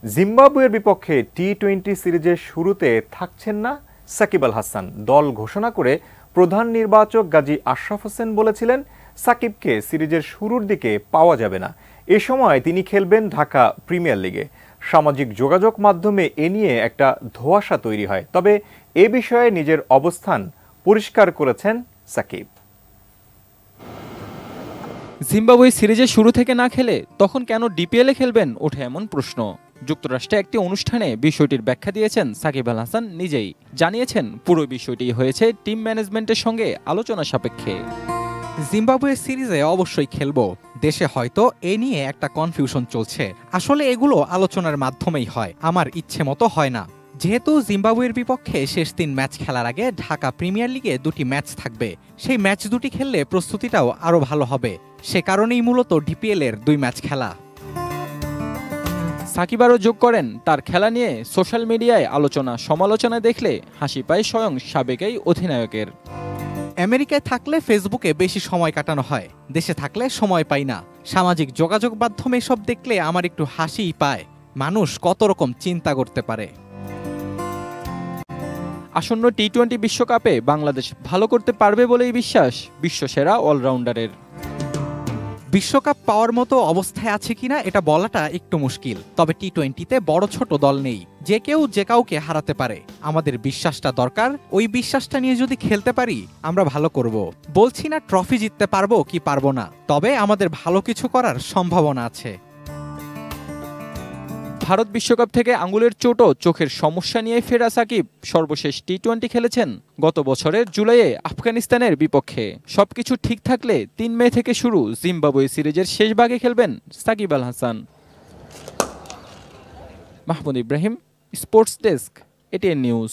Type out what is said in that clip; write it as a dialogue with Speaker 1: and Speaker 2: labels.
Speaker 1: জিম্বাবুয়ের বিপক্ষে টি-20 সিরিজের শুরুতে থাকছেন না সাকিব আল হাসান। দল ঘোষণা করে প্রধান নির্বাচক গাজী আশরাফ হোসেন বলেছিলেন সাকিবকে সিরিজের শুরুর দিকে পাওয়া যাবে না। এ সময় তিনি খেলবেন ঢাকা প্রিমিয়ার লিগে। সামাজিক যোগাযোগ মাধ্যমে এ নিয়ে একটা ধোঁয়াশা তৈরি হয়। তবে এ বিষয়ে নিজের অবস্থান পরিষ্কার করেছেন সাকিব।
Speaker 2: জিম্বাবুয়ে সিরিজে শুরু থেকে না খেলে তখন কেন ডিপিএলে খেলবেন ওঠে এমন প্রশ্ন। যুক্তরাষ্ট্রে একটি অনুষ্ঠানে বিষয়টির ব্যাখ্যা দিয়েছেন সাকিব আল হাসান নিজেই। জানিয়েছেন পুরো বিষয়টি হয়েছে টিম ম্যানেজমেন্টের সঙ্গে আলোচনা সাপেক্ষে।
Speaker 3: জিম্বাবুয়ে সিরিজে অবশ্যই খেলবো। দেশে হয়তো এ নিয়ে একটা কনফিউশন চলছে। আসলে এগুলো আলোচনার মাধ্যমেই হয়, আমার ইচ্ছে মতো হয় না। যেহেতু জিম্বাবুয়ের বিপক্ষে শেষ 3 ম্যাচ খেলার আগে ঢাকা প্রিমিয়ার লিগে 2টি ম্যাচ থাকবে, সেই ম্যাচ দুটি খেললে প্রস্তুতিটাও আরও ভালো হবে। সে কারণেই মূলত ডিপিএল এর 2 ম্যাচ খেলা।
Speaker 2: সাকিব আরও যোগ করেন, তার খেলা নিয়ে সোশ্যাল মিডিয়ায় আলোচনা সমালোচনা দেখলে হাসি পায় স্বয়ং সাবেক এই অধিনায়কের।
Speaker 3: আমেরিকায় থাকলে ফেসবুকে বেশি সময় কাটানো হয়, দেশে থাকলে সময় পাই না। সামাজিক যোগাযোগ মাধ্যমে সব দেখলে আমার একটু হাসিই পায়। মানুষ কত রকম চিন্তা করতে পারে।
Speaker 2: আসন্ন টি-20 বিশ্বকাপে বাংলাদেশ ভালো করতে পারবে বলেই বিশ্বাস বিশ্বসেরা অলরাউন্ডারের।
Speaker 3: বিশ্বকাপ পাওয়ার মতো অবস্থায় আছে কিনা এটা বলাটা একটু মুশকিল। তবে টি-20তে বড় ছোট দল নেই, যে কেউ যে কাউকে হারাতে পারে। আমাদের বিশ্বাসটা দরকার। ওই বিশ্বাসটা নিয়ে যদি খেলতে পারি আমরা ভালো করব। বলছি না ট্রফি জিততে পারবো কি পারবো না, তবে আমাদের ভালো কিছু করার সম্ভাবনা আছে।
Speaker 2: ভারত বিশ্বকাপ থেকে আঙুলের চোট ও চোখের সমস্যা নিয়ে ফেরা সাকিব সর্বশেষ টি-20 খেলেছেন গত বছরের জুলাইয়ে আফগানিস্তানের বিপক্ষে। সবকিছু ঠিক থাকলে 3 মে থেকে শুরু জিম্বাবুয়ে সিরিজের শেষ ভাগে খেলবেন Shakib Al Hasan. Mahmud Ibrahim, sports desk, ATN news.